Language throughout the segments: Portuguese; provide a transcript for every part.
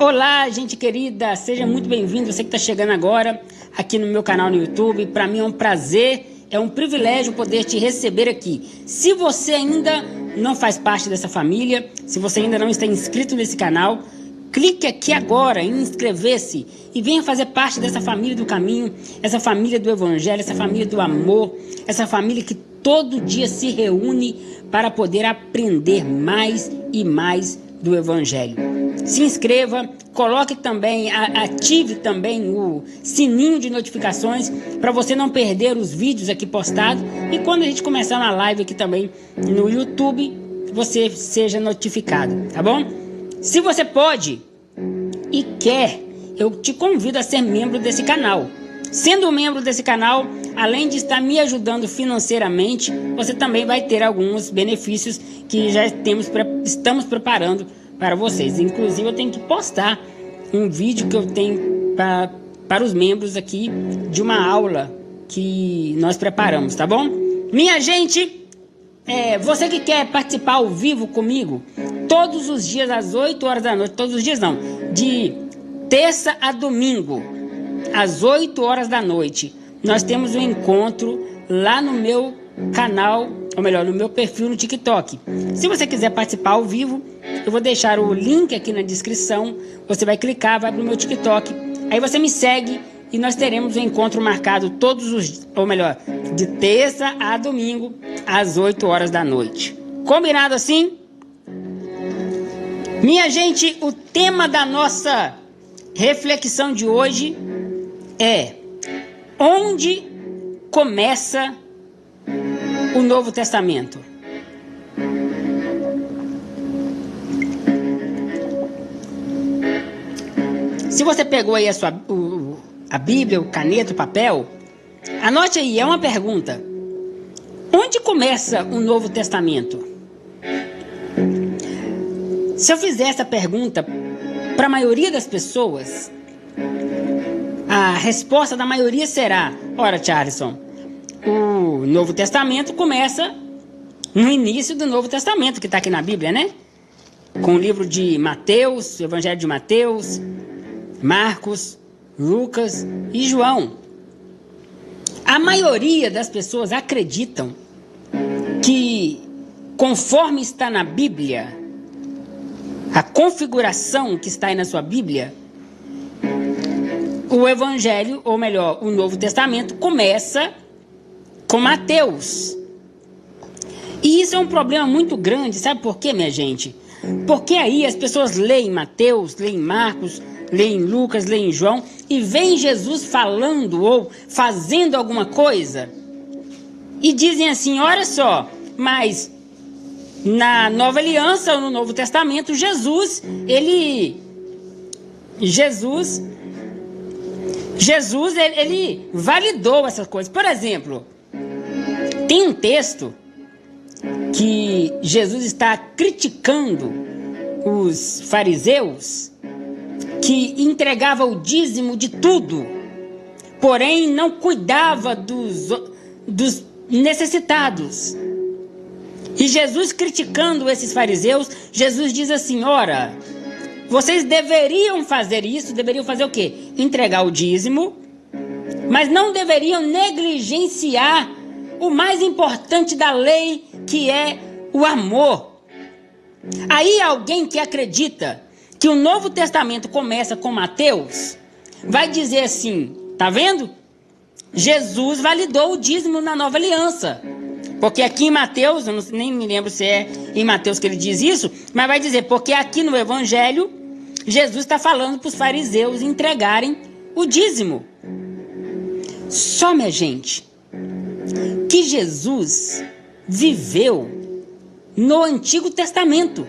Olá, gente querida, seja muito bem-vindo, você que está chegando agora aqui no meu canal no YouTube. Para mim é um prazer, é um privilégio poder te receber aqui. Se você ainda não faz parte dessa família, se você ainda não está inscrito nesse canal, clique aqui agora em inscrever-se e venha fazer parte dessa família do caminho, essa família do evangelho, essa família do amor, essa família que todo dia se reúne para poder aprender mais e mais do evangelho. Se inscreva, coloque também, ative também o sininho de notificações para você não perder os vídeos aqui postados. E quando a gente começar na live aqui também no YouTube, você seja notificado, tá bom? Se você pode e quer, eu te convido a ser membro desse canal. Sendo membro desse canal, além de estar me ajudando financeiramente, você também vai ter alguns benefícios que já estamos preparando para vocês. Inclusive eu tenho que postar um vídeo que eu tenho para os membros aqui de uma aula que nós preparamos, tá bom? Minha gente, você que quer participar ao vivo comigo, todos os dias às 8 horas da noite, todos os dias não, de terça a domingo, às 8 horas da noite, nós temos um encontro lá no meu canal, ou melhor, no meu perfil no TikTok. Se você quiser participar ao vivo, eu vou deixar o link aqui na descrição. Você vai clicar, vai para o meu TikTok, aí você me segue e nós teremos um encontro marcado de terça a domingo, às 8 horas da noite. Combinado assim? Minha gente, o tema da nossa reflexão de hoje é: onde começa o Novo Testamento? Se você pegou aí a Bíblia, o caneta, o papel, anote aí, é uma pergunta. Onde começa o Novo Testamento? Se eu fizer essa pergunta para a maioria das pessoas, a resposta da maioria será: ora, Charleston, o Novo Testamento começa no início do Novo Testamento, que está aqui na Bíblia, né? Com o livro de Mateus, o Evangelho de Mateus, Marcos, Lucas e João. A maioria das pessoas acreditam que, conforme está na Bíblia, a configuração que está aí na sua Bíblia, o Evangelho, ou melhor, o Novo Testamento, começa com Mateus. E isso é um problema muito grande, sabe por quê, minha gente? Porque aí as pessoas leem Mateus, leem Marcos, leem Lucas, leem João e veem Jesus falando ou fazendo alguma coisa e dizem assim: olha só, mas na Nova Aliança ou no Novo Testamento, Jesus, ele validou essas coisas. Por exemplo, tem um texto que Jesus está criticando os fariseus que entregava o dízimo de tudo, porém não cuidava dos necessitados. E Jesus criticando esses fariseus, Jesus diz assim: ora, vocês deveriam fazer isso, deveriam fazer o quê? Entregar o dízimo, mas não deveriam negligenciar o mais importante da lei, que é o amor. Aí alguém que acredita que o Novo Testamento começa com Mateus, vai dizer assim: tá vendo? Jesus validou o dízimo na Nova Aliança. Porque aqui em Mateus, eu nem me lembro se é em Mateus que ele diz isso, mas vai dizer, porque aqui no Evangelho, Jesus está falando para os fariseus entregarem o dízimo. Só, minha gente, que Jesus viveu no Antigo Testamento.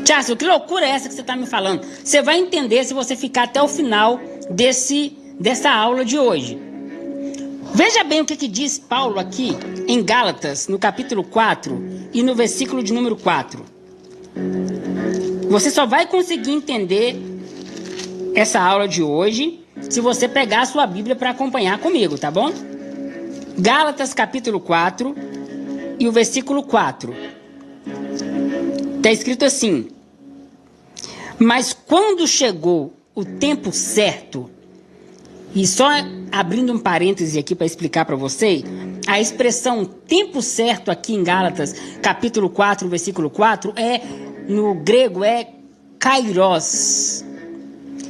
Tiago, que loucura é essa que você está me falando? Você vai entender se você ficar até o final dessa aula de hoje. Veja bem o que diz Paulo aqui em Gálatas, no capítulo 4 e no versículo de número 4. Você só vai conseguir entender essa aula de hoje se você pegar a sua Bíblia para acompanhar comigo, tá bom? Gálatas capítulo 4 e o versículo 4. Está escrito assim: Mas quando chegou o tempo certo, e só abrindo um parêntese aqui para explicar para você, a expressão tempo certo aqui em Gálatas, capítulo 4, versículo 4, no grego é kairos.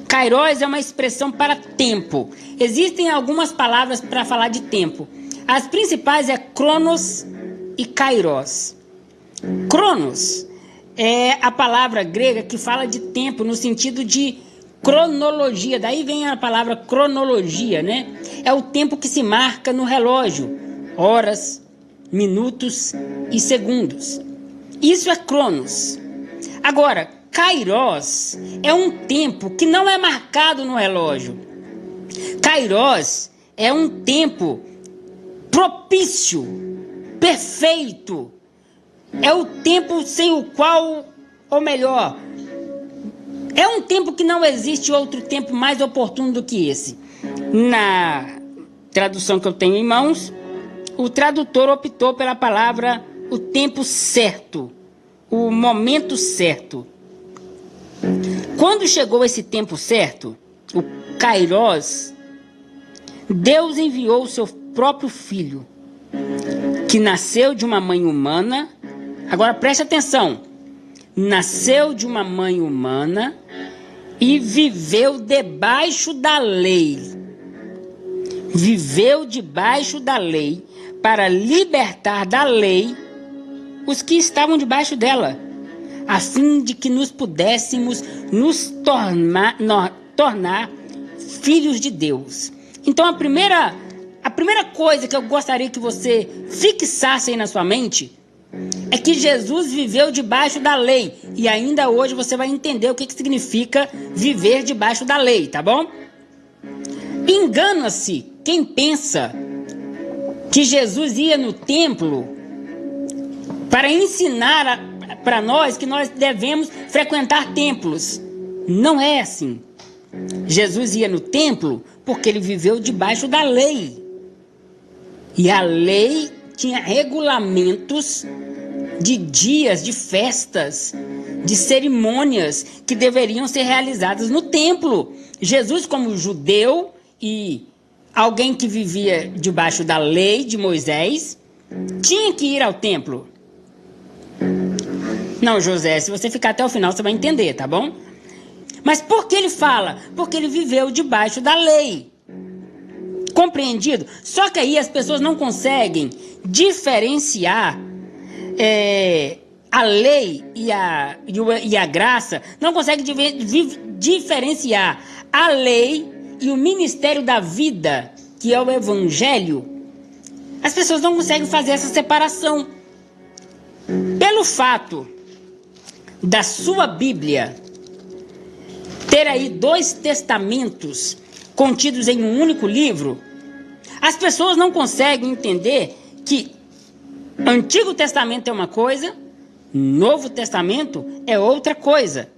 Kairos é uma expressão para tempo. Existem algumas palavras para falar de tempo. As principais é cronos e kairos. Cronos é a palavra grega que fala de tempo no sentido de cronologia. Daí vem a palavra cronologia, né? É o tempo que se marca no relógio. Horas, minutos e segundos. Isso é cronos. Agora, kairos é um tempo que não é marcado no relógio. Kairos é um tempo propício, perfeito. É o tempo sem o qual, ou melhor, é um tempo que não existe outro tempo mais oportuno do que esse. Na tradução que eu tenho em mãos, o tradutor optou pela palavra o tempo certo, o momento certo. Quando chegou esse tempo certo, o kairos, Deus enviou o seu próprio filho, que nasceu de uma mãe humana. Agora preste atenção, nasceu de uma mãe humana e viveu debaixo da lei. Viveu debaixo da lei para libertar da lei os que estavam debaixo dela, a fim de que nos pudéssemos nos tornar filhos de Deus. Então a primeira coisa que eu gostaria que você fixasse aí na sua mente é que Jesus viveu debaixo da lei. E ainda hoje você vai entender o que significa viver debaixo da lei, tá bom? Engana-se quem pensa que Jesus ia no templo para ensinar para nós que nós devemos frequentar templos. Não é assim. Jesus ia no templo porque ele viveu debaixo da lei. E a lei tinha regulamentos de dias, de festas, de cerimônias que deveriam ser realizadas no templo. Jesus, como judeu e alguém que vivia debaixo da lei de Moisés, tinha que ir ao templo. Não, José, se você ficar até o final, você vai entender, tá bom? Mas por que ele fala? Porque ele viveu debaixo da lei. Compreendido? Só que aí as pessoas não conseguem diferenciar a lei e a graça, não conseguem diferenciar a lei e o ministério da vida, que é o evangelho. As pessoas não conseguem fazer essa separação. Pelo fato da sua Bíblia ter aí 2 testamentos contidos em um único livro, as pessoas não conseguem entender que Antigo Testamento é uma coisa, Novo Testamento é outra coisa.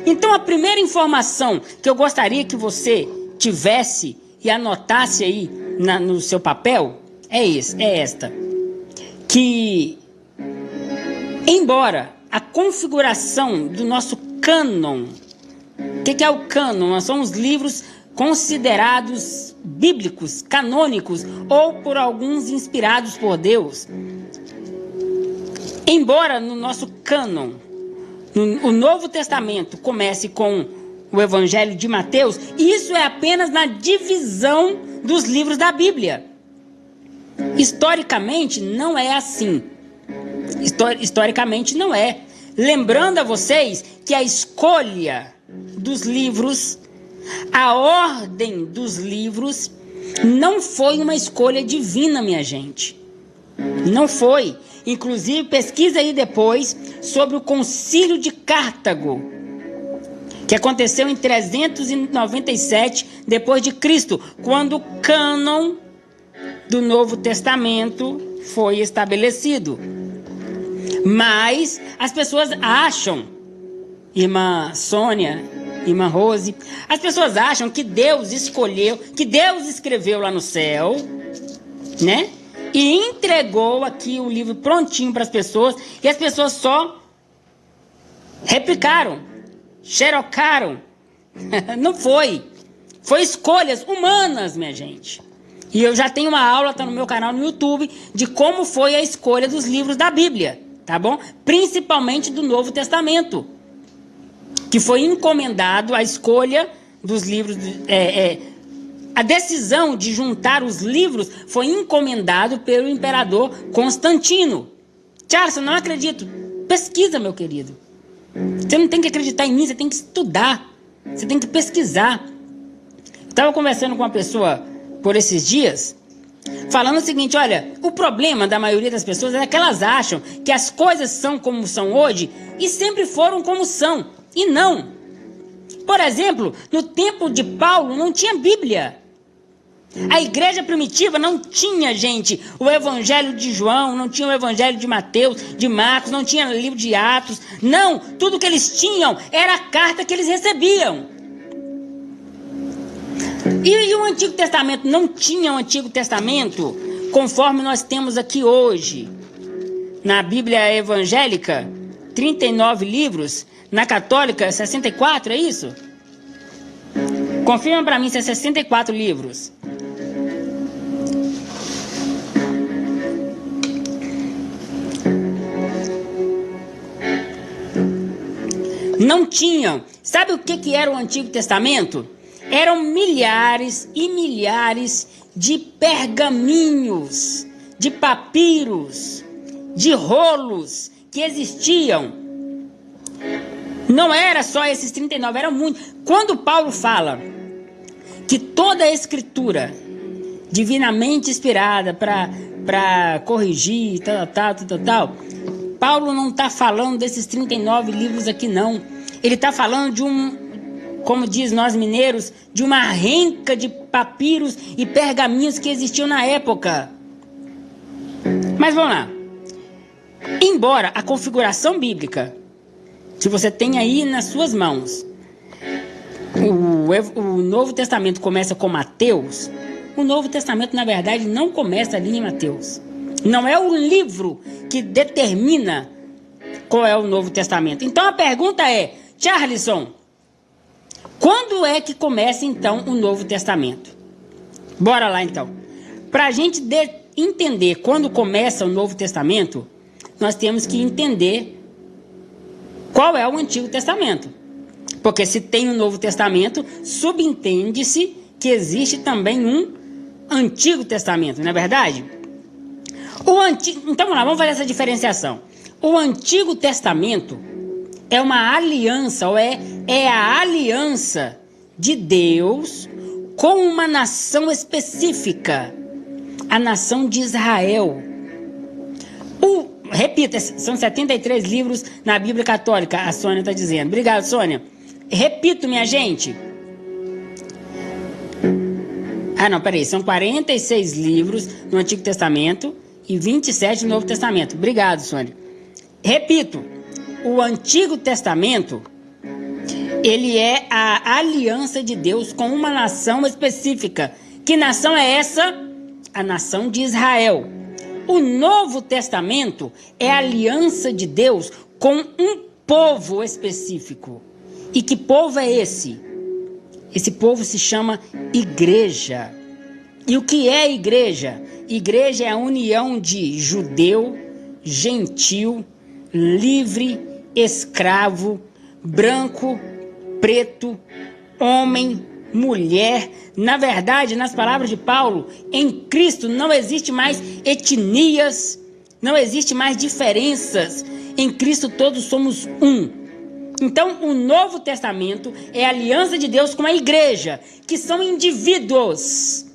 Então a primeira informação que eu gostaria que você tivesse e anotasse aí no seu papel é esta: que embora a configuração do nosso cânon, o que é o cânon? São os livros considerados bíblicos, canônicos, ou por alguns inspirados por Deus. Embora no nosso cânon, o Novo Testamento comece com o Evangelho de Mateus, isso é apenas na divisão dos livros da Bíblia. Historicamente não é assim. Historicamente não é. Lembrando a vocês que a escolha dos livros, a ordem dos livros, não foi uma escolha divina, minha gente. Não foi. Inclusive, pesquisa aí depois sobre o Concílio de Cartago, que aconteceu em 397 depois de Cristo, quando o cânon do Novo Testamento foi estabelecido. Mas as pessoas acham, irmã Sônia, irmã Rose, as pessoas acham que Deus escolheu, que Deus escreveu lá no céu, né? E entregou aqui o livro prontinho para as pessoas, e as pessoas só replicaram. xerocaram. Não foi. Foi escolhas humanas, minha gente. E eu já tenho uma aula, tá no meu canal no YouTube, de como foi a escolha dos livros da Bíblia, tá bom? Principalmente do Novo Testamento, que foi encomendado a escolha dos livros, a decisão de juntar os livros foi encomendado pelo imperador Constantino. Charles, eu não acredito. Pesquisa, meu querido. Você não tem que acreditar em mim, você tem que estudar. Você tem que pesquisar. Eu estava conversando com uma pessoa por esses dias, falando o seguinte, olha, o problema da maioria das pessoas é que elas acham que as coisas são como são hoje e sempre foram como são. E não. Por exemplo, no tempo de Paulo não tinha Bíblia. A igreja primitiva não tinha, gente, o evangelho de João, não tinha o evangelho de Mateus, de Marcos, não tinha o livro de Atos. Não, tudo que eles tinham era a carta que eles recebiam. E o Antigo Testamento não tinha o Antigo Testamento conforme nós temos aqui hoje. Na Bíblia evangélica, 39 livros. Na católica, 64, é isso? Confirma para mim se é 64 livros. Não tinham. Sabe o que era o Antigo Testamento? Eram milhares e milhares de pergaminhos, de papiros, de rolos que existiam. Não era só esses 39, eram muitos. Quando Paulo fala que toda a escritura divinamente inspirada para corrigir, tal, Paulo não está falando desses 39 livros aqui, não. Ele está falando de como diz nós mineiros, de uma renca de papiros e pergaminhos que existiam na época. Mas vamos lá. Embora a configuração bíblica, se você tem aí nas suas mãos, o Novo Testamento começa com Mateus, o Novo Testamento, na verdade, não começa ali em Mateus. Não é o livro que determina qual é o Novo Testamento. Então a pergunta é, Charleson, quando é que começa então o Novo Testamento? Bora lá então. Para a gente entender quando começa o Novo Testamento, nós temos que entender qual é o Antigo Testamento. Porque se tem um Novo Testamento, subentende-se que existe também um Antigo Testamento, não é verdade? Então vamos lá, vamos fazer essa diferenciação. O Antigo Testamento é uma aliança, ou é a aliança de Deus com uma nação específica, a nação de Israel. Repita, são 73 livros na Bíblia Católica, a Sônia está dizendo. Obrigado, Sônia. Repito, minha gente. São 46 livros no Antigo Testamento e 27 no Novo Testamento. Obrigado, Sônia. Repito, o Antigo Testamento, ele é a aliança de Deus com uma nação específica. Que nação é essa? A nação de Israel. O Novo Testamento é a aliança de Deus com um povo específico. E que povo é esse? Esse povo se chama igreja. E o que é igreja? Igreja é a união de judeu, gentil, livre, escravo, branco, preto, homem, mulher. Na verdade, nas palavras de Paulo, em Cristo não existe mais etnias, não existe mais diferenças. Em Cristo todos somos um. Então, o Novo Testamento é a aliança de Deus com a igreja, que são indivíduos.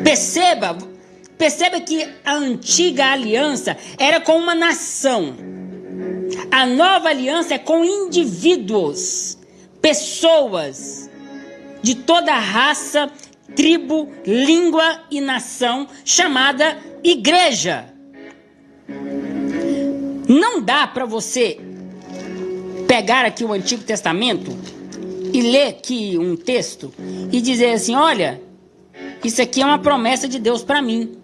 Perceba que a antiga aliança era com uma nação. A nova aliança é com indivíduos, pessoas de toda raça, tribo, língua e nação, chamada igreja. Não dá para você pegar aqui o Antigo Testamento e ler aqui um texto e dizer assim, olha, isso aqui é uma promessa de Deus para mim.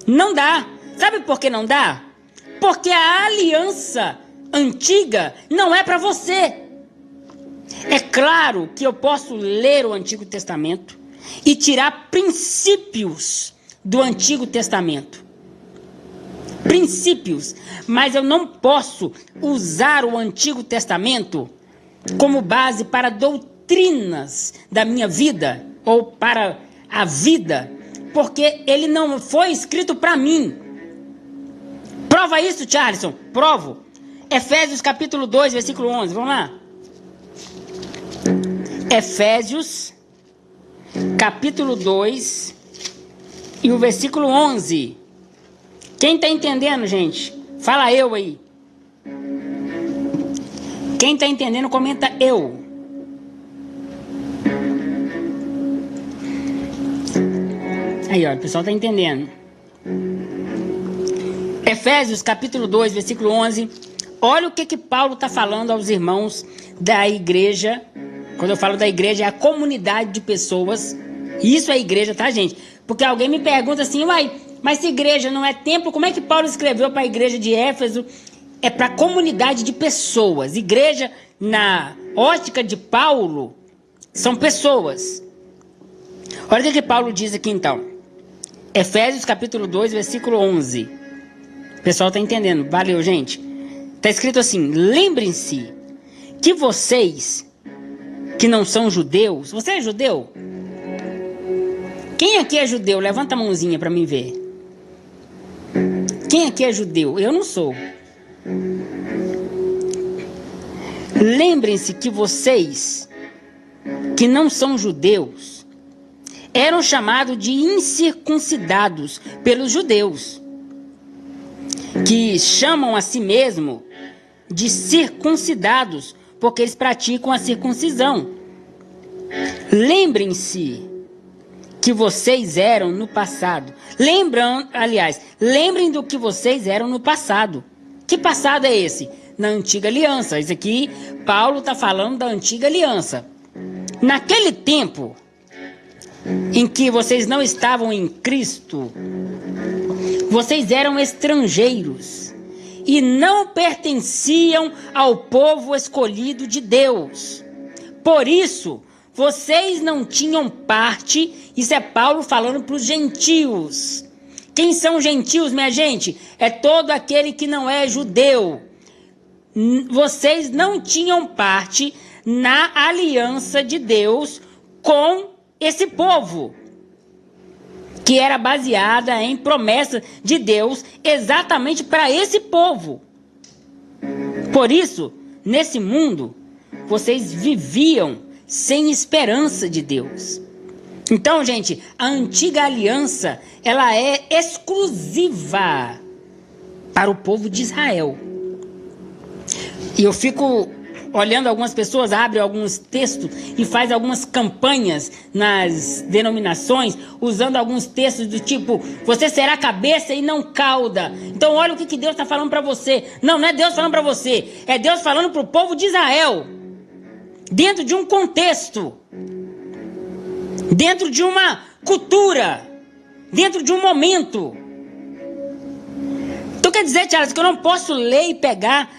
Não dá. Sabe por que não dá? Porque a aliança antiga não é para você. É claro que eu posso ler o Antigo Testamento e tirar princípios do Antigo Testamento. Princípios. Mas eu não posso usar o Antigo Testamento como base para doutrinas da minha vida ou para a vida, porque ele não foi escrito para mim. Prova isso, Charleston. Provo. Efésios capítulo 2, versículo 11. Vamos lá. Efésios capítulo 2 e o versículo 11. Quem está entendendo, gente? Fala eu aí. Quem está entendendo, comenta eu. Aí, ó, o pessoal está entendendo. Efésios capítulo 2, versículo 11. Olha o que Paulo está falando aos irmãos da igreja. Quando eu falo da igreja, é a comunidade de pessoas. Isso é igreja, tá, gente? Porque alguém me pergunta assim, uai, mas se igreja não é templo, como é que Paulo escreveu para a igreja de Éfeso? É para a comunidade de pessoas. Igreja, na ótica de Paulo, são pessoas. Olha o que Paulo diz aqui então. Efésios capítulo 2, versículo 11. O pessoal está entendendo. Valeu, gente. Está escrito assim, lembrem-se que vocês que não são judeus... Você é judeu? Quem aqui é judeu? Levanta a mãozinha para mim ver. Quem aqui é judeu? Eu não sou. Lembrem-se que vocês que não são judeus eram chamados de incircuncidados pelos judeus, que chamam a si mesmo de circuncidados, porque eles praticam a circuncisão. Lembrem-se que vocês eram no passado. Lembrem do que vocês eram no passado. Que passado é esse? Na antiga aliança. Isso aqui, Paulo está falando da antiga aliança. Naquele tempo em que vocês não estavam em Cristo, vocês eram estrangeiros e não pertenciam ao povo escolhido de Deus. Por isso, vocês não tinham parte. Isso é Paulo falando para os gentios. Quem são gentios, minha gente? É todo aquele que não é judeu. Vocês não tinham parte na aliança de Deus com esse povo, que era baseada em promessa de Deus exatamente para esse povo. Por isso, nesse mundo, vocês viviam sem esperança de Deus. Então, gente, a antiga aliança, ela é exclusiva para o povo de Israel. E eu fico olhando algumas pessoas, abrem alguns textos e faz algumas campanhas nas denominações, usando alguns textos do tipo, você será cabeça e não cauda. Então olha o que Deus está falando para você. Não é Deus falando para você, é Deus falando para o povo de Israel, dentro de um contexto, dentro de uma cultura, dentro de um momento. Então quer dizer, Charles, que eu não posso ler e pegar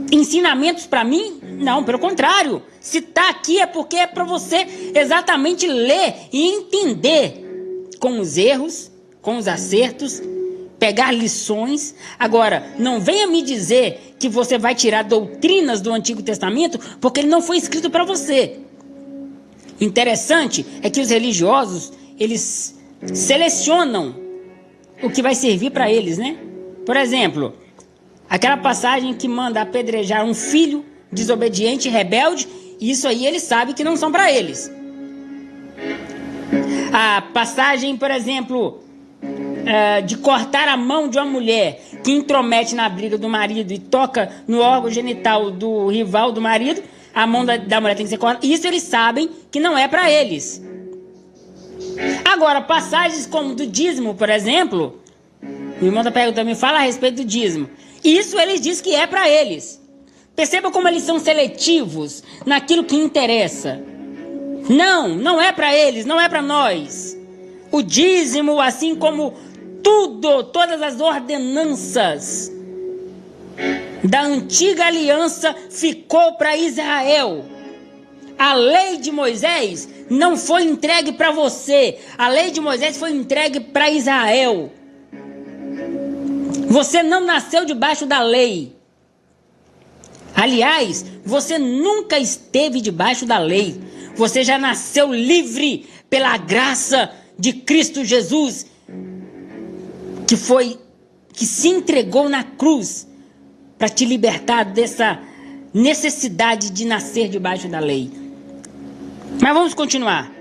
ensinamentos para mim? Não, pelo contrário. Se está aqui é porque é para você exatamente ler e entender com os erros, com os acertos, pegar lições. Agora, não venha me dizer que você vai tirar doutrinas do Antigo Testamento porque ele não foi escrito para você. Interessante é que os religiosos, eles selecionam o que vai servir para eles, né? Por exemplo, aquela passagem que manda apedrejar um filho desobediente e rebelde, isso aí eles sabem que não são para eles. A passagem, por exemplo, de cortar a mão de uma mulher que intromete na briga do marido e toca no órgão genital do rival do marido, a mão da mulher tem que ser cortada. Isso eles sabem que não é para eles. Agora, passagens como do dízimo, por exemplo, o irmão da pergunta me fala a respeito do dízimo. Isso eles dizem que é para eles. Perceba como eles são seletivos naquilo que interessa. Não é para eles, não é para nós. O dízimo, assim como tudo, todas as ordenanças da antiga aliança ficou para Israel. A lei de Moisés não foi entregue para você. A lei de Moisés foi entregue para Israel. Você não nasceu debaixo da lei. Aliás, você nunca esteve debaixo da lei. Você já nasceu livre pela graça de Cristo Jesus, que se entregou na cruz para te libertar dessa necessidade de nascer debaixo da lei. Mas vamos continuar.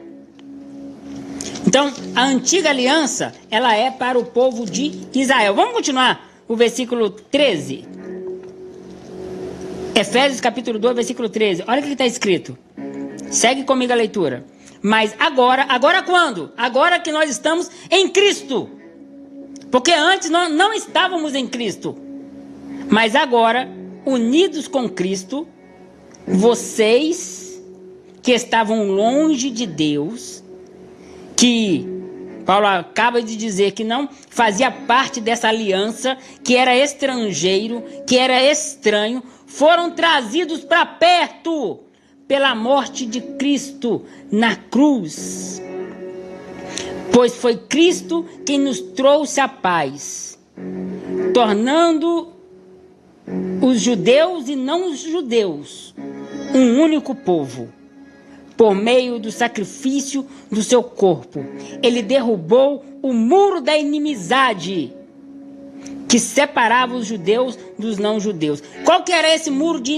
Então, a antiga aliança, ela é para o povo de Israel. Vamos continuar o versículo 13. Efésios capítulo 2, versículo 13. Olha o que está escrito. Segue comigo a leitura. Mas agora quando? Agora que nós estamos em Cristo. Porque antes nós não estávamos em Cristo. Mas agora, unidos com Cristo, vocês que estavam longe de Deus, que Paulo acaba de dizer que não fazia parte dessa aliança, que era estrangeiro, que era estranho, foram trazidos para perto pela morte de Cristo na cruz. Pois foi Cristo quem nos trouxe a paz, tornando os judeus e não os judeus um único povo. Por meio do sacrifício do seu corpo, ele derrubou o muro da inimizade que separava os judeus dos não-judeus. Qual que era esse muro de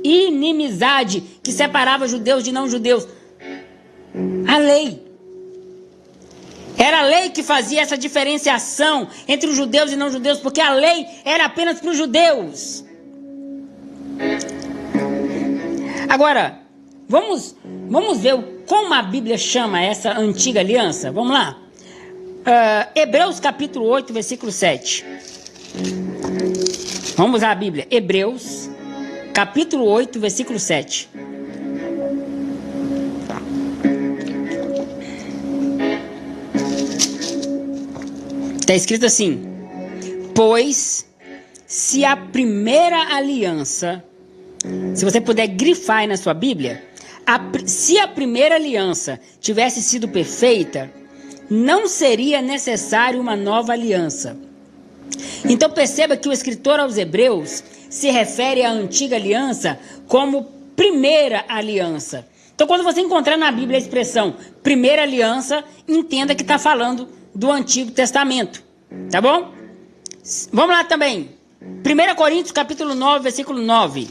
inimizade que separava judeus de não-judeus? A lei. Era a lei que fazia essa diferenciação entre os judeus e não-judeus, porque a lei era apenas para os judeus. Agora, vamos ver como a Bíblia chama essa antiga aliança. Vamos lá. Hebreus capítulo 8, versículo 7. Vamos usar a Bíblia. Hebreus capítulo 8, versículo 7. Está escrito assim: pois se a primeira aliança, se você puder grifar aí na sua Bíblia, se a primeira aliança tivesse sido perfeita, não seria necessário uma nova aliança. Então perceba que o escritor aos Hebreus se refere à antiga aliança como primeira aliança. Então quando você encontrar na Bíblia a expressão primeira aliança, entenda que está falando do Antigo Testamento, tá bom? Vamos lá também. 1 Coríntios capítulo 9, versículo 9.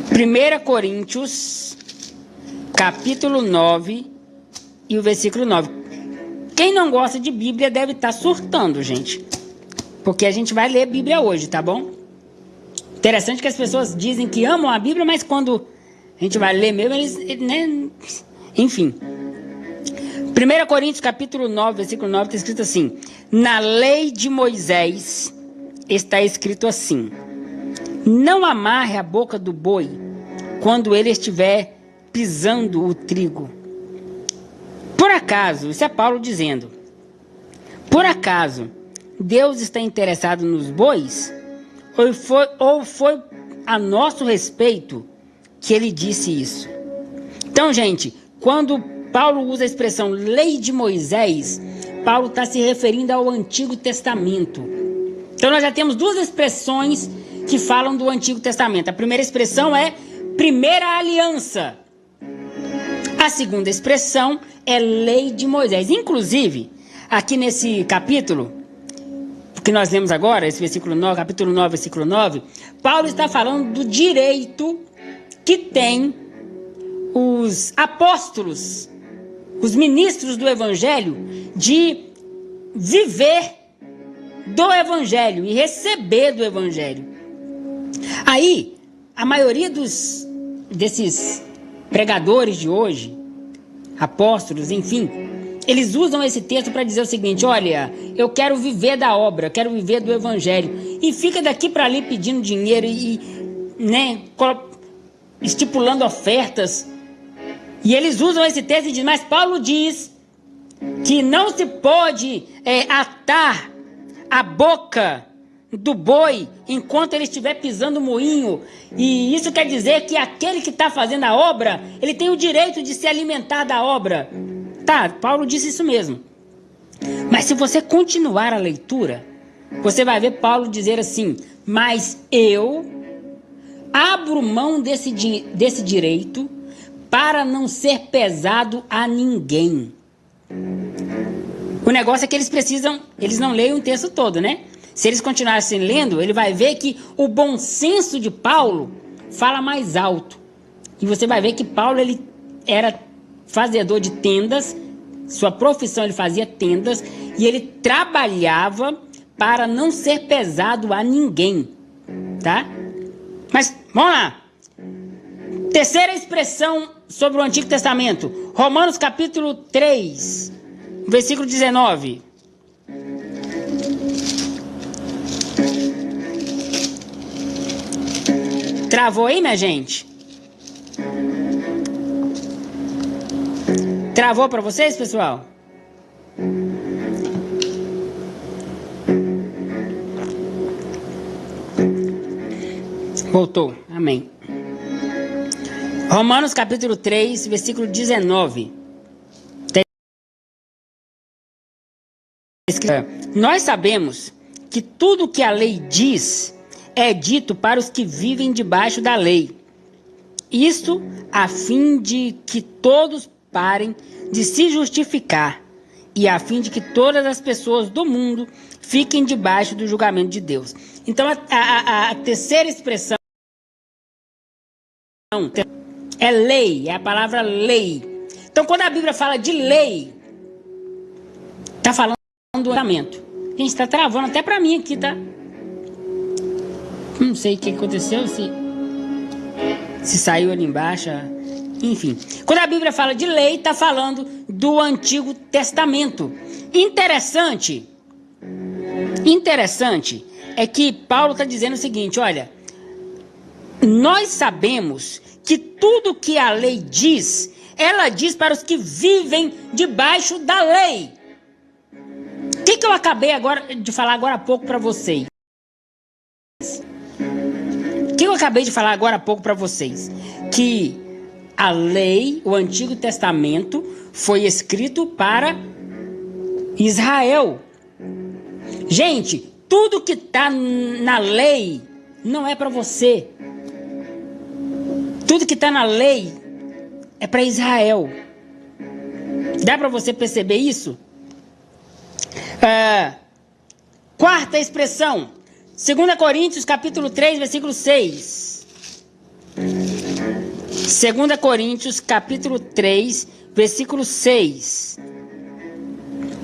1 Coríntios capítulo 9 e o versículo 9. Quem não gosta de Bíblia deve estar surtando, gente. Porque a gente vai ler Bíblia hoje, tá bom? Interessante que as pessoas dizem que amam a Bíblia, mas quando a gente vai ler mesmo, eles, né? Enfim. 1 Coríntios capítulo 9, versículo 9, está escrito assim: na lei de Moisés está escrito assim: não amarre a boca do boi quando ele estiver pisando o trigo. Por acaso, isso é Paulo dizendo, por acaso Deus está interessado nos bois? Ou foi a nosso respeito que ele disse isso? Então, gente, quando Paulo usa a expressão lei de Moisés, Paulo está se referindo ao Antigo Testamento. Então nós já temos duas expressões que falam do Antigo Testamento. A primeira expressão é primeira aliança. A segunda expressão é lei de Moisés. Inclusive, aqui nesse capítulo que nós lemos agora, esse versículo 9, capítulo 9, versículo 9, Paulo está falando do direito que tem os apóstolos, os ministros do Evangelho, de viver do Evangelho e receber do Evangelho. Aí, a maioria desses pregadores de hoje, apóstolos, enfim, eles usam esse texto para dizer o seguinte: olha, eu quero viver da obra, eu quero viver do Evangelho. E fica daqui para ali pedindo dinheiro e né, estipulando ofertas. E eles usam esse texto e dizem, mas Paulo diz que não se pode atar a boca do boi enquanto ele estiver pisando o moinho. E isso quer dizer que aquele que está fazendo a obra, ele tem o direito de se alimentar da obra. Tá, Paulo disse isso mesmo. Mas se você continuar a leitura, você vai ver Paulo dizer assim: mas eu abro mão desse direito para não ser pesado a ninguém. O negócio é que eles não leem o texto todo, né? Se eles continuassem lendo, ele vai ver que o bom senso de Paulo fala mais alto. E você vai ver que Paulo, ele era fazedor de tendas, sua profissão ele fazia tendas, e ele trabalhava para não ser pesado a ninguém, tá? Mas, vamos lá. Terceira expressão sobre o Antigo Testamento, Romanos capítulo 3, versículo 19. Travou aí, minha gente? Travou para vocês, pessoal? Voltou, amém. Romanos capítulo 3, versículo 19. Nós sabemos que tudo o que a lei diz é dito para os que vivem debaixo da lei. Isto a fim de que todos parem de se justificar e a fim de que todas as pessoas do mundo fiquem debaixo do julgamento de Deus. Então a terceira expressão é lei, é a palavra lei. Então quando a Bíblia fala de lei, está falando do mandamento. Gente, está travando até para mim aqui, tá? Não sei o que aconteceu, se saiu ali embaixo, enfim. Quando a Bíblia fala de lei, está falando do Antigo Testamento. Interessante é que Paulo está dizendo o seguinte, olha, nós sabemos que tudo que a lei diz, ela diz para os que vivem debaixo da lei. O que eu acabei de falar agora há pouco para vocês? Que a lei, o Antigo Testamento, foi escrito para Israel. Gente, tudo que está na lei não é para você. Tudo que está na lei é para Israel. Dá para você perceber isso? Quarta expressão, 2 Coríntios capítulo 3, versículo 6. 2 Coríntios capítulo 3, versículo 6.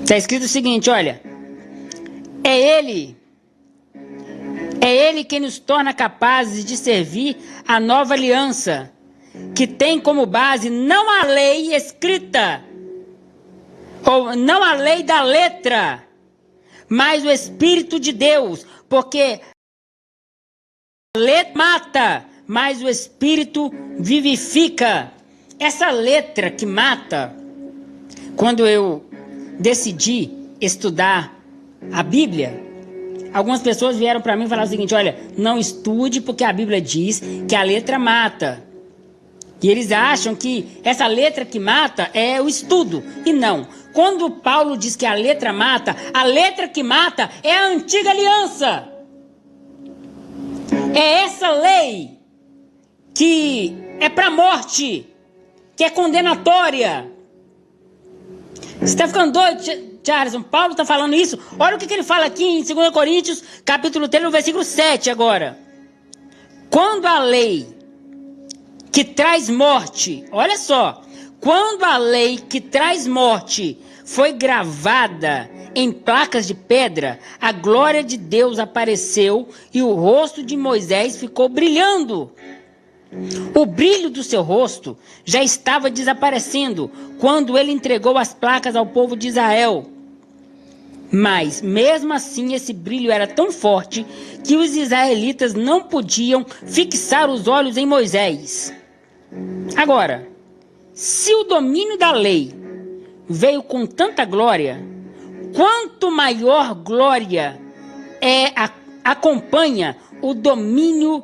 Está escrito o seguinte, olha. É Ele quem nos torna capazes de servir a nova aliança, que tem como base não a lei escrita, ou não a lei da letra, mas o Espírito de Deus, porque a letra mata, mas o Espírito vivifica. Essa letra que mata, quando eu decidi estudar a Bíblia, algumas pessoas vieram para mim e falaram o seguinte, olha, não estude porque a Bíblia diz que a letra mata. E eles acham que essa letra que mata é o estudo. E não. Quando Paulo diz que a letra que mata é a antiga aliança. É essa lei que é para morte, que é condenatória. Você está ficando doido, Charles? Paulo está falando isso. Olha o que ele fala aqui em 2 Coríntios, capítulo 3, no versículo 7 agora. Quando a lei que traz morte, olha só, quando a lei que traz morte foi gravada em placas de pedra, a glória de Deus apareceu e o rosto de Moisés ficou brilhando. O brilho do seu rosto já estava desaparecendo quando ele entregou as placas ao povo de Israel. Mas, mesmo assim, esse brilho era tão forte que os israelitas não podiam fixar os olhos em Moisés. Agora, se o domínio da lei veio com tanta glória, quanto maior glória é acompanha o domínio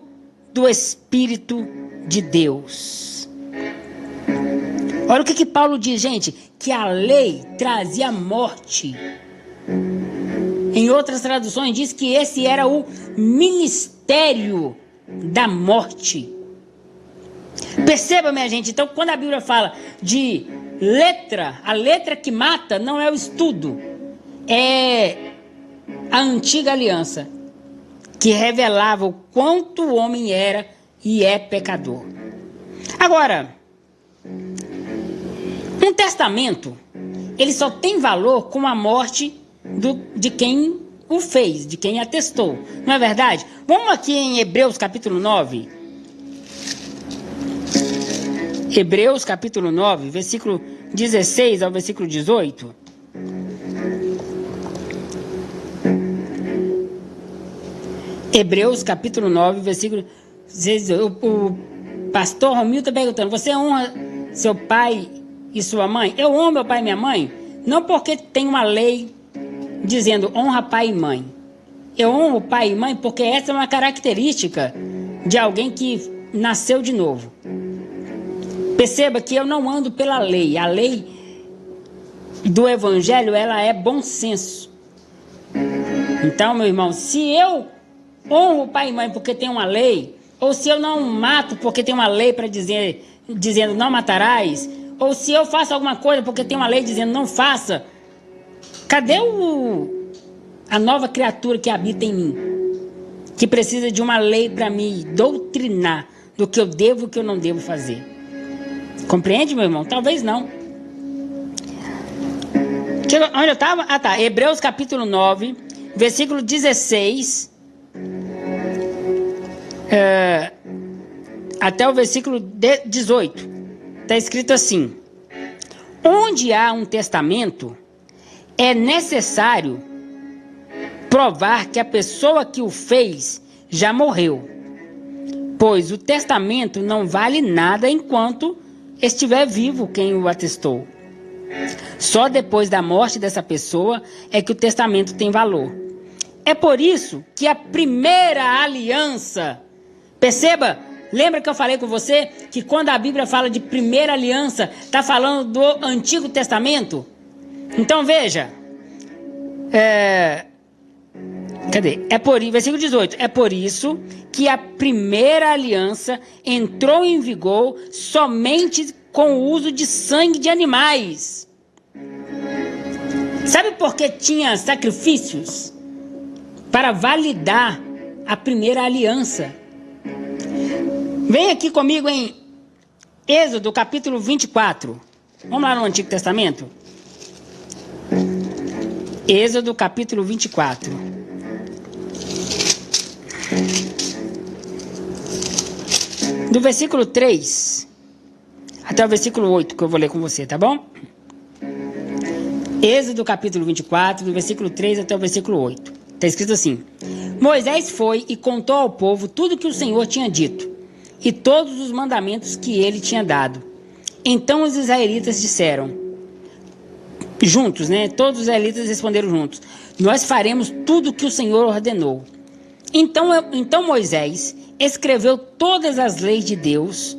do Espírito de Deus. Olha o que Paulo diz, gente, que a lei trazia morte. Em outras traduções diz que esse era o ministério da morte. Perceba, minha gente, então quando a Bíblia fala de letra, a letra que mata não é o estudo, é a antiga aliança, que revelava o quanto o homem era e é pecador. Agora, um testamento, ele só tem valor com a morte de quem o fez, de quem atestou. Não é verdade? Vamos aqui em Hebreus capítulo 9. Hebreus capítulo 9, versículo 16 ao versículo 18. Hebreus capítulo 9, versículo 16. O pastor Romildo está perguntando: você honra seu pai e sua mãe? Eu honro meu pai e minha mãe, não porque tem uma lei dizendo honra pai e mãe. Eu honro pai e mãe porque essa é uma característica de alguém que nasceu de novo. Perceba que eu não ando pela lei. A lei do evangelho, ela é bom senso. Então, meu irmão, se eu honro pai e mãe porque tem uma lei, ou se eu não mato porque tem uma lei para dizendo não matarás, ou se eu faço alguma coisa porque tem uma lei dizendo não faça, cadê a nova criatura que habita em mim? Que precisa de uma lei para me doutrinar do que eu devo e o que eu não devo fazer. Compreende, meu irmão? Talvez não. Onde eu estava? Ah, tá. Hebreus capítulo 9, versículo 16. Até o versículo 18. Está escrito assim: onde há um testamento, é necessário provar que a pessoa que o fez já morreu, pois o testamento não vale nada enquanto estiver vivo quem o atestou. Só depois da morte dessa pessoa é que o testamento tem valor. É por isso que a primeira aliança, perceba, lembra que eu falei com você que quando a Bíblia fala de primeira aliança, está falando do Antigo Testamento? Então veja, versículo 18, é por isso que a primeira aliança entrou em vigor somente com o uso de sangue de animais. Sabe por que tinha sacrifícios? Para validar a primeira aliança. Vem aqui comigo em Êxodo capítulo 24. Vamos lá no Antigo Testamento? Êxodo capítulo 24. Do versículo 3 até o versículo 8, que eu vou ler com você, tá bom? Êxodo capítulo 24, do versículo 3 até o versículo 8. Está escrito assim: Moisés foi e contou ao povo tudo que o Senhor tinha dito, e todos os mandamentos que ele tinha dado. Então os israelitas disseram, juntos, todos os israelitas responderam juntos: nós faremos tudo o que o Senhor ordenou. Então Moisés escreveu todas as leis de Deus,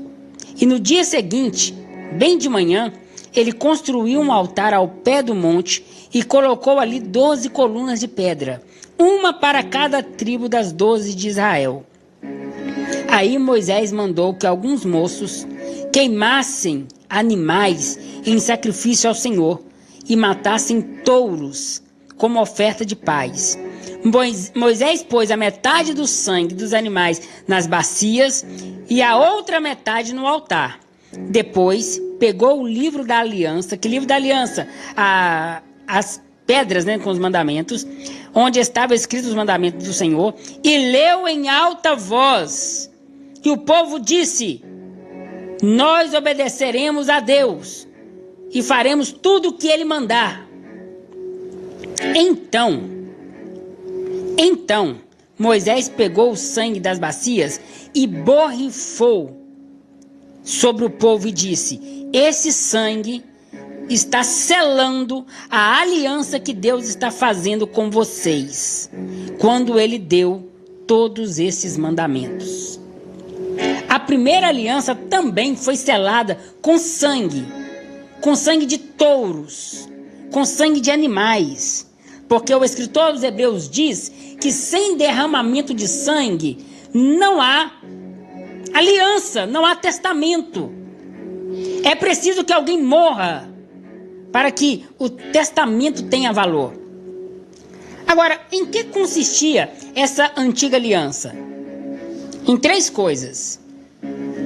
e no dia seguinte, bem de manhã, ele construiu um altar ao pé do monte e colocou ali 12 colunas de pedra, uma para cada tribo das 12 de Israel. Aí Moisés mandou que alguns moços queimassem animais em sacrifício ao Senhor e matassem touros como oferta de paz. Moisés pôs a metade do sangue dos animais nas bacias e a outra metade no altar. Depois pegou o livro da aliança. Que livro da aliança? As pedras, com os mandamentos, onde estavam escritos os mandamentos do Senhor, e leu em alta voz. E o povo disse: nós obedeceremos a Deus e faremos tudo o que ele mandar. Então Moisés pegou o sangue das bacias e borrifou sobre o povo e disse: esse sangue está selando a aliança que Deus está fazendo com vocês, quando ele deu todos esses mandamentos. A primeira aliança também foi selada com sangue de touros, com sangue de animais, porque o escritor aos Hebreus diz que sem derramamento de sangue não há aliança, não há testamento. É preciso que alguém morra para que o testamento tenha valor. Agora, em que consistia essa antiga aliança? Em 3 coisas.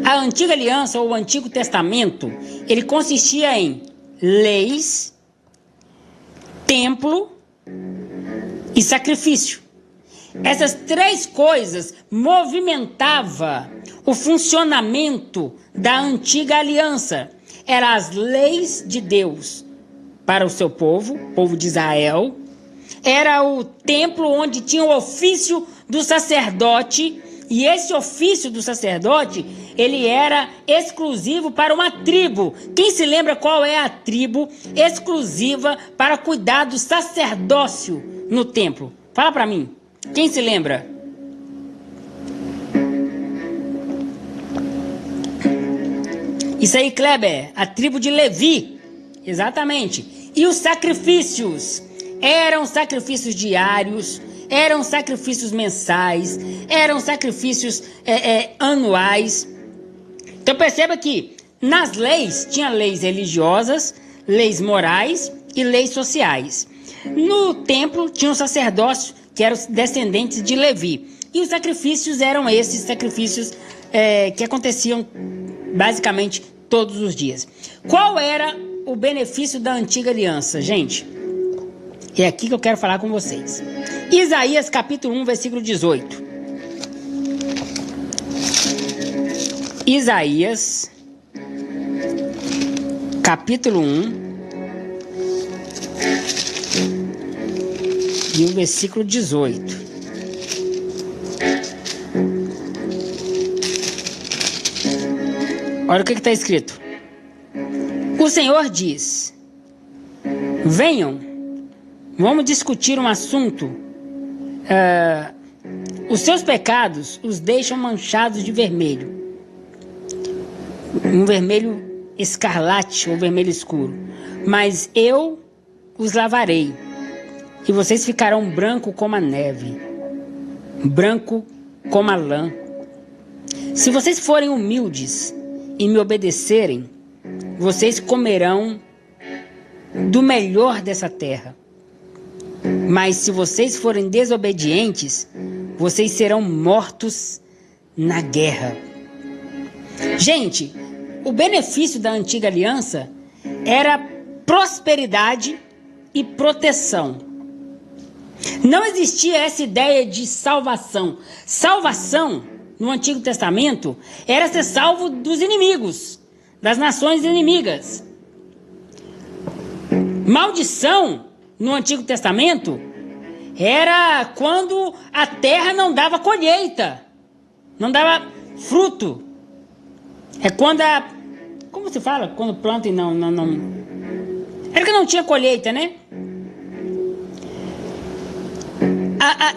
A antiga aliança ou o Antigo Testamento, ele consistia em leis, templo e sacrifício. Essas 3 coisas movimentavam o funcionamento da antiga aliança. Eram as leis de Deus para o seu povo, povo de Israel. Era o templo onde tinha o ofício do sacerdote. E esse ofício do sacerdote, ele era exclusivo para uma tribo. Quem se lembra qual é a tribo exclusiva para cuidar do sacerdócio no templo? Fala para mim. Quem se lembra? Isso aí, Kleber, a tribo de Levi. Exatamente. E os sacrifícios? Eram sacrifícios diários, eram sacrifícios mensais, eram sacrifícios anuais. Então perceba que nas leis, tinha leis religiosas, leis morais e leis sociais. No templo tinha um sacerdócio que eram os descendentes de Levi. E os sacrifícios eram esses sacrifícios que aconteciam basicamente todos os dias. Qual era o benefício da antiga aliança, gente? É aqui que eu quero falar com vocês. Isaías capítulo 1, versículo 18. Isaías capítulo 1 e o versículo 18. Olha o que está escrito. O Senhor diz: venham, vamos discutir um assunto. Os seus pecados os deixam manchados de vermelho. Um vermelho escarlate ou vermelho escuro. Mas eu os lavarei. E vocês ficarão branco como a neve. Branco como a lã. Se vocês forem humildes e me obedecerem, vocês comerão do melhor dessa terra. Mas se vocês forem desobedientes, vocês serão mortos na guerra. Gente, o benefício da antiga aliança era prosperidade e proteção. Não existia essa ideia de salvação. Salvação, no Antigo Testamento, era ser salvo dos inimigos, das nações inimigas. Maldição, no Antigo Testamento, era quando a terra não dava colheita, não dava fruto. É quando como se fala? Quando planta e não... Era que não tinha colheita, né?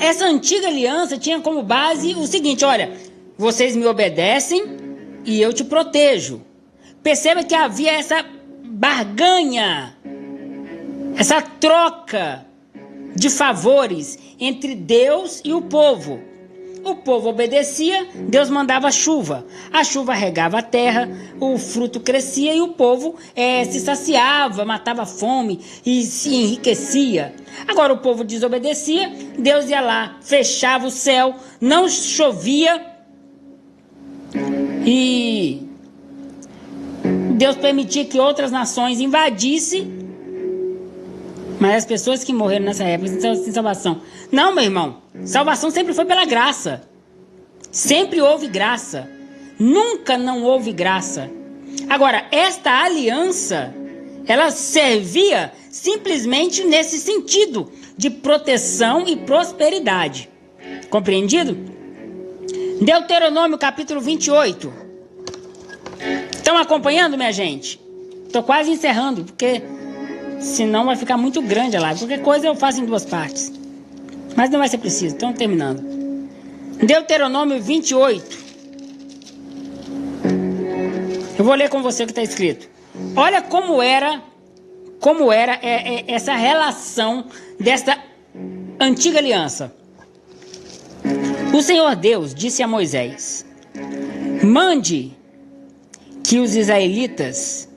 Essa antiga aliança tinha como base o seguinte: olha, vocês me obedecem e eu te protejo. Perceba que havia essa barganha, essa troca de favores entre Deus e o povo. O povo obedecia, Deus mandava chuva. A chuva regava a terra, o fruto crescia e o povo se saciava, matava a fome e se enriquecia. Agora o povo desobedecia, Deus ia lá, fechava o céu, não chovia e Deus permitia que outras nações invadissem. Mas as pessoas que morreram nessa época sem salvação. Não, meu irmão. Salvação sempre foi pela graça. Sempre houve graça. Nunca não houve graça. Agora, esta aliança, ela servia simplesmente nesse sentido de proteção e prosperidade. Compreendido? Deuteronômio capítulo 28. Estão acompanhando, minha gente? Estou quase encerrando, porque senão vai ficar muito grande a live. Qualquer coisa eu faço em 2 partes. Mas não vai ser preciso, estamos terminando. Deuteronômio 28. Eu vou ler com você o que está escrito. Olha como era essa relação desta antiga aliança. O Senhor Deus disse a Moisés: mande que os israelitas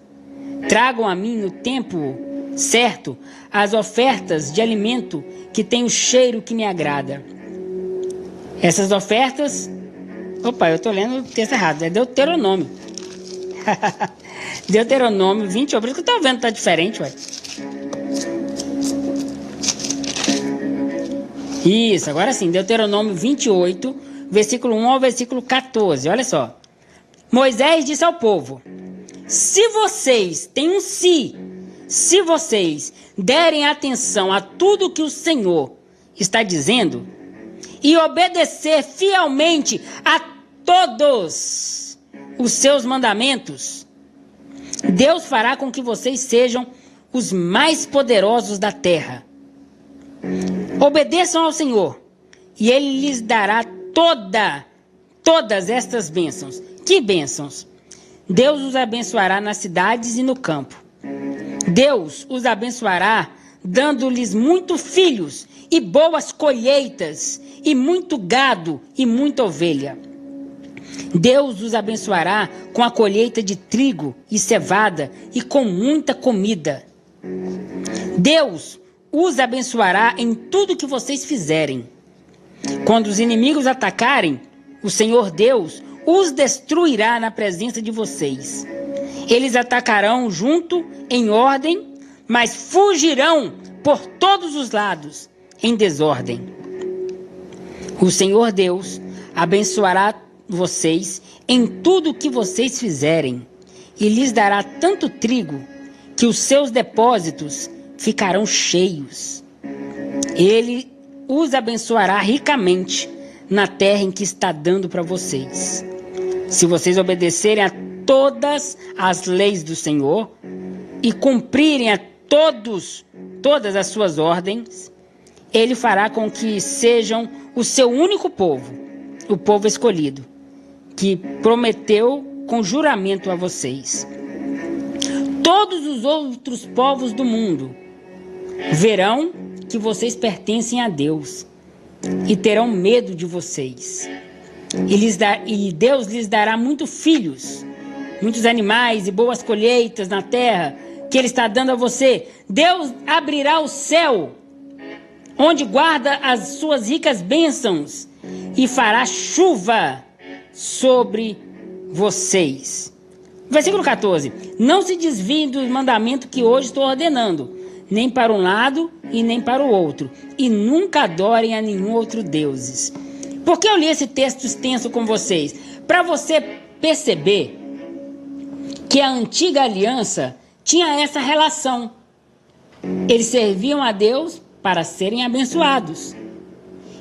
tragam a mim no tempo certo as ofertas de alimento que tem o cheiro que me agrada. Essas ofertas... Opa, eu estou lendo o texto errado. É Deuteronômio. Deuteronômio 28. Por isso que eu estou vendo, está diferente, ué. Isso, agora sim. Deuteronômio 28, versículo 1 ao versículo 14. Olha só. Moisés disse ao povo: se vocês derem atenção a tudo que o Senhor está dizendo e obedecer fielmente a todos os seus mandamentos, Deus fará com que vocês sejam os mais poderosos da terra. Obedeçam ao Senhor e Ele lhes dará todas estas bênçãos. Que bênçãos? Deus os abençoará nas cidades e no campo. Deus os abençoará dando-lhes muitos filhos e boas colheitas e muito gado e muita ovelha. Deus os abençoará com a colheita de trigo e cevada e com muita comida. Deus os abençoará em tudo que vocês fizerem. Quando os inimigos atacarem, o Senhor Deus os destruirá na presença de vocês. Eles atacarão junto em ordem, mas fugirão por todos os lados em desordem. O Senhor Deus abençoará vocês em tudo o que vocês fizerem e lhes dará tanto trigo que os seus depósitos ficarão cheios. Ele os abençoará ricamente na terra em que está dando para vocês. Se vocês obedecerem a todas as leis do Senhor e cumprirem a todas as suas ordens, Ele fará com que sejam o seu único povo, o povo escolhido, que prometeu com juramento a vocês. Todos os outros povos do mundo verão que vocês pertencem a Deus e terão medo de vocês. E Deus lhes dará muitos filhos, muitos animais e boas colheitas na terra que Ele está dando a você. Deus abrirá o céu, onde guarda as suas ricas bênçãos, e fará chuva sobre vocês. Versículo 14. Não se desviem do mandamento que hoje estou ordenando, nem para um lado e nem para o outro, e nunca adorem a nenhum outro deuses. Por que eu li esse texto extenso com vocês? Para você perceber que a antiga aliança tinha essa relação. Eles serviam a Deus para serem abençoados.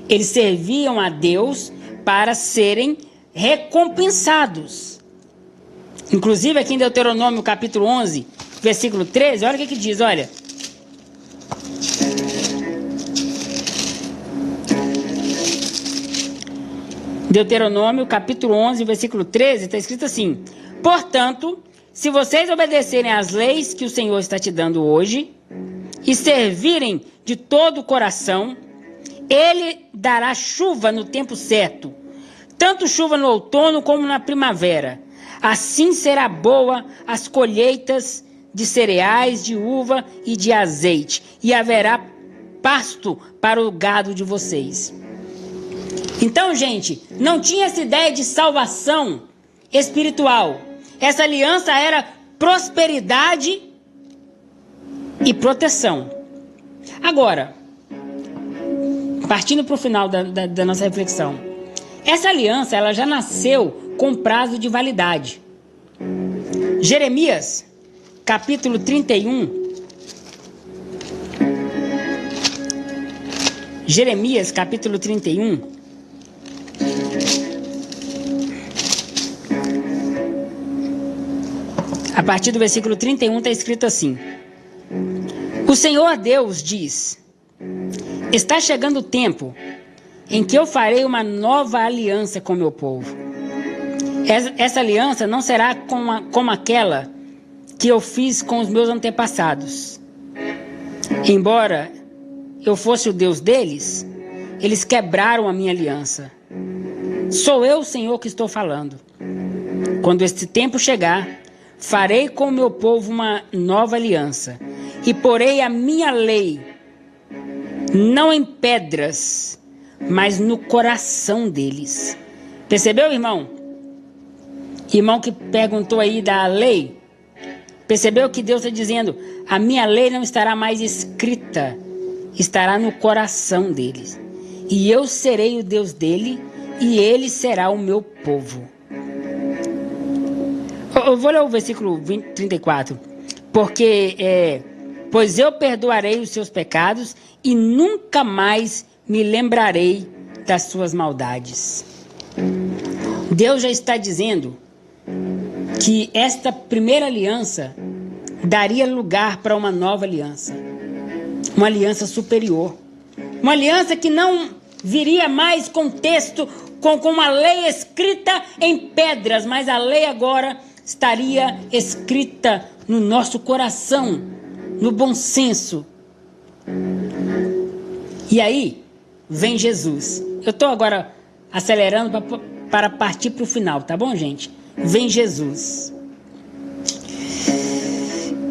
Eles serviam a Deus para serem recompensados. Inclusive aqui em Deuteronômio capítulo 11, versículo 13, olha o que diz, olha. Deuteronômio capítulo 11, versículo 13, está escrito assim: portanto, se vocês obedecerem às leis que o Senhor está te dando hoje e servirem de todo o coração, Ele dará chuva no tempo certo, tanto chuva no outono como na primavera. Assim será boa as colheitas de cereais, de uva e de azeite, e haverá pasto para o gado de vocês. Então, gente, não tinha essa ideia de salvação espiritual. Essa aliança era prosperidade e proteção. Agora, partindo para o final da nossa reflexão, essa aliança ela já nasceu com prazo de validade. Jeremias, capítulo 31. Jeremias, capítulo 31. A partir do versículo 31 está escrito assim: o Senhor Deus diz: está chegando o tempo em que eu farei uma nova aliança com meu povo. Essa aliança não será como aquela que eu fiz com os meus antepassados. Embora eu fosse o Deus deles, eles quebraram a minha aliança. Sou eu, Senhor, que estou falando. Quando este tempo chegar, farei com o meu povo uma nova aliança e porei a minha lei, não em pedras, mas no coração deles. Percebeu, irmão? Irmão que perguntou aí da lei, percebeu que Deus está dizendo, a minha lei não estará mais escrita, estará no coração deles. E eu serei o Deus dele, e ele será o meu povo. Eu vou ler o versículo 34. Pois eu perdoarei os seus pecados, e nunca mais me lembrarei das suas maldades. Deus já está dizendo que esta primeira aliança daria lugar para uma nova aliança. Uma aliança superior. Uma aliança que não viria mais com texto, com uma lei escrita em pedras, mas a lei agora estaria escrita no nosso coração, no bom senso. E aí vem Jesus. Eu estou agora acelerando para partir para o final, tá bom, gente? Vem Jesus.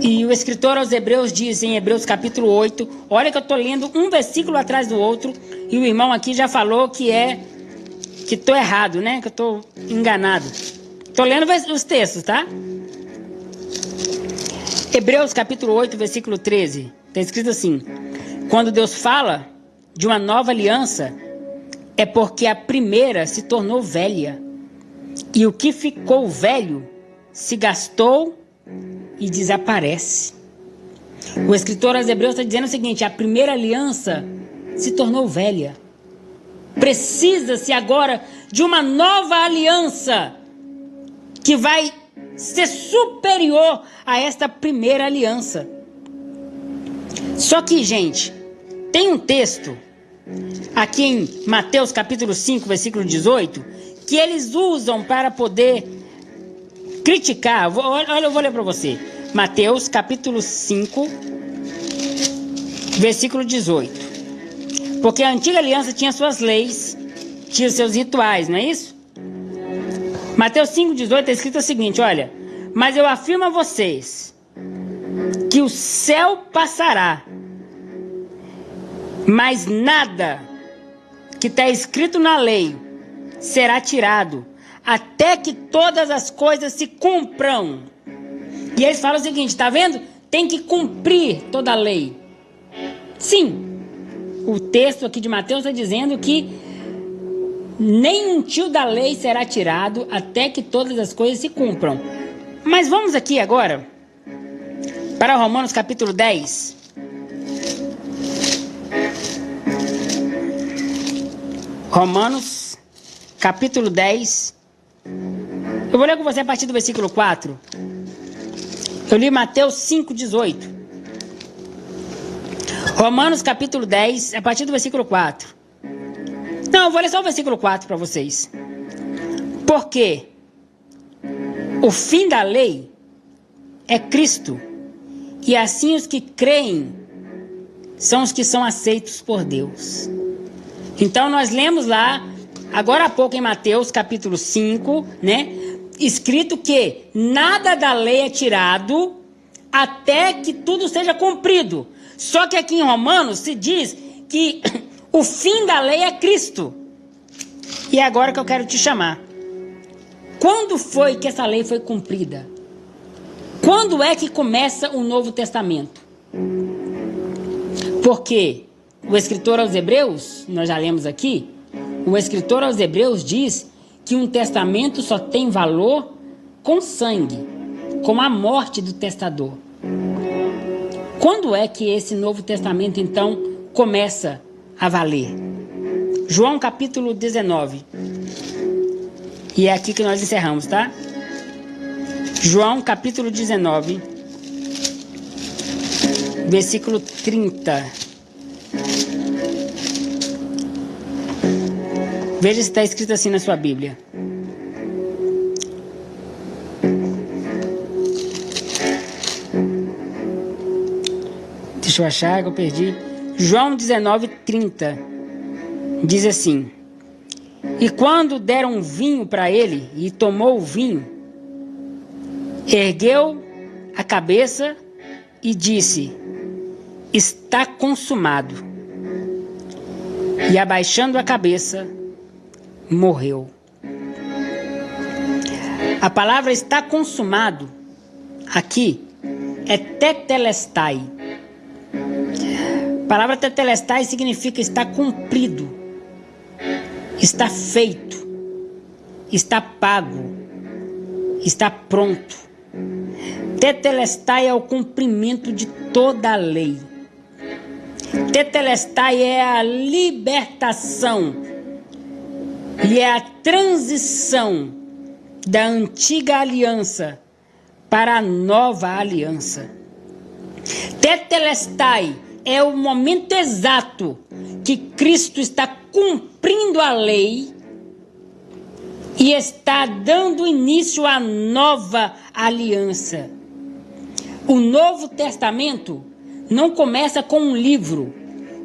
E o escritor aos Hebreus diz em Hebreus capítulo 8, olha que eu estou lendo um versículo atrás do outro, e o irmão aqui já falou que estou errado, né? Que eu estou enganado. Estou lendo os textos, tá? Hebreus capítulo 8, versículo 13, está escrito assim: quando Deus fala de uma nova aliança, é porque a primeira se tornou velha, e o que ficou velho se gastou e desaparece. O escritor aos Hebreus está dizendo o seguinte: a primeira aliança se tornou velha. Precisa-se agora de uma nova aliança que vai ser superior a esta primeira aliança. Só que, gente, tem um texto aqui em Mateus capítulo 5, versículo 18, que eles usam para poder criticar. Olha, eu vou ler para você. Mateus capítulo 5, versículo 18. Porque a antiga aliança tinha suas leis, tinha seus rituais, não é isso? Mateus 5, 18 é escrito o seguinte, olha: mas eu afirmo a vocês que o céu passará, mas nada que está escrito na lei será tirado, até que todas as coisas se cumpram. E eles falam o seguinte, tá vendo? Tem que cumprir toda a lei. Sim, o texto aqui de Mateus está dizendo que nenhum tio da lei será tirado até que todas as coisas se cumpram. Mas vamos aqui agora para Romanos capítulo 10. Romanos capítulo 10. Eu vou ler com você a partir do versículo 4. Eu li Mateus 5, 18. Romanos capítulo 10, a partir do versículo 4. Não, eu vou ler só o versículo 4 para vocês. Porque o fim da lei é Cristo, e assim os que creem são os que são aceitos por Deus. Então nós lemos lá, agora há pouco em Mateus capítulo 5, né? Escrito que nada da lei é tirado até que tudo seja cumprido. Só que aqui em Romanos se diz que o fim da lei é Cristo. E é agora que eu quero te chamar. Quando foi que essa lei foi cumprida? Quando é que começa o Novo Testamento? Porque o escritor aos Hebreus, nós já lemos aqui, o escritor aos Hebreus diz que um testamento só tem valor com sangue, com a morte do testador. Quando é que esse Novo Testamento, então, começa a valer? João capítulo 19. E é aqui que nós encerramos, tá? João capítulo 19, versículo 30. Veja se está escrito assim na sua Bíblia. Deixa eu achar que eu perdi. João 19:30 diz assim: e quando deram vinho para ele, e tomou o vinho, ergueu a cabeça e disse: está consumado. E abaixando a cabeça, morreu. A palavra está consumado aqui é tetelestai. A palavra tetelestai significa está cumprido, está feito, está pago, está pronto. Tetelestai é o cumprimento de toda a lei. Tetelestai é a libertação e é a transição da antiga aliança para a nova aliança. Tetelestai é o momento exato que Cristo está cumprindo a lei e está dando início à nova aliança. O Novo Testamento não começa com um livro.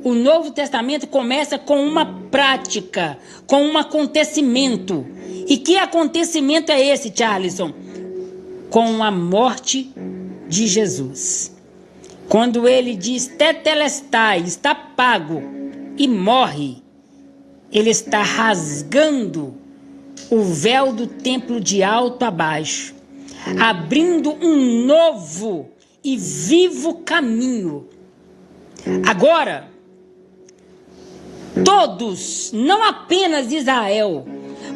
O Novo Testamento começa com uma prática, com um acontecimento. E que acontecimento é esse, Charlison? Com a morte de Jesus. Quando ele diz tetelestai, está pago, e morre, ele está rasgando o véu do templo de alto a baixo, abrindo um novo e vivo caminho. Agora, todos, não apenas Israel,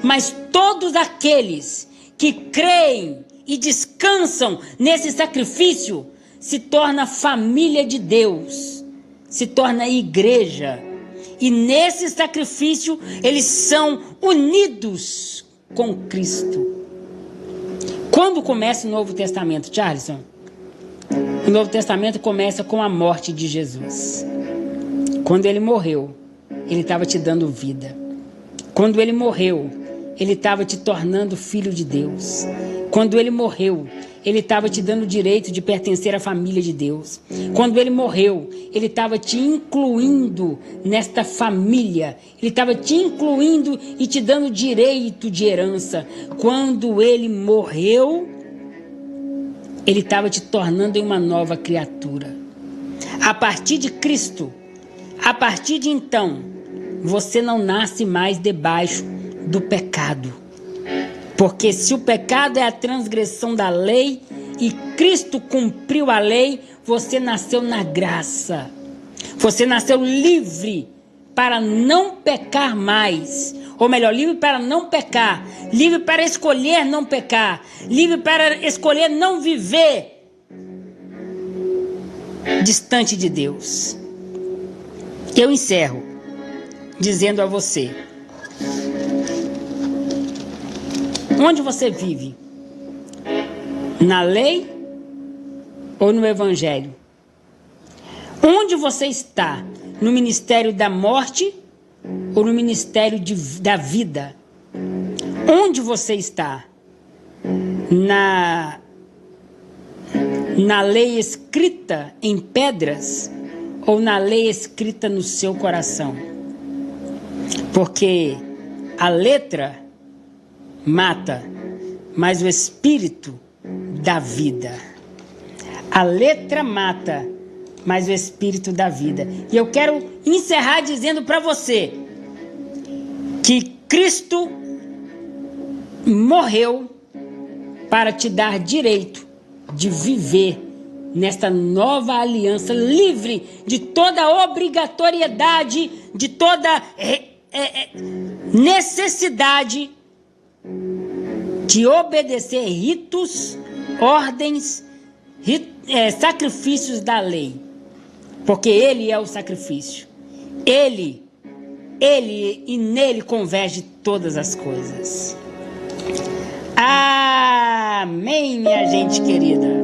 mas todos aqueles que creem e descansam nesse sacrifício, se torna família de Deus, se torna igreja. E nesse sacrifício eles são unidos com Cristo. Quando começa o Novo Testamento, Charlison? O Novo Testamento começa com a morte de Jesus. Quando ele morreu, ele estava te dando vida. Quando ele morreu, ele estava te tornando filho de Deus. Quando ele morreu, ele estava te dando o direito de pertencer à família de Deus. Quando ele morreu, ele estava te incluindo nesta família. Ele estava te incluindo e te dando direito de herança. Quando ele morreu, ele estava te tornando em uma nova criatura. A partir de Cristo, a partir de então, você não nasce mais debaixo do pecado. Porque se o pecado é a transgressão da lei e Cristo cumpriu a lei, você nasceu na graça. Você nasceu livre para não pecar mais. Ou melhor, livre para não pecar. Livre para escolher não pecar. Livre para escolher não viver distante de Deus. Eu encerro dizendo a você: onde você vive? Na lei ou no evangelho? Onde você está? No ministério da morte ou no ministério da vida? Onde você está? Na lei escrita em pedras ou na lei escrita no seu coração? Porque a letra mata, mas o espírito dá vida. A letra mata, mas o espírito dá vida. E eu quero encerrar dizendo para você que Cristo morreu para te dar direito de viver nesta nova aliança, livre de toda obrigatoriedade, de toda necessidade de obedecer ritos, ordens, sacrifícios da lei. Porque Ele é o sacrifício. Ele e nele converge todas as coisas. Amém, minha gente querida.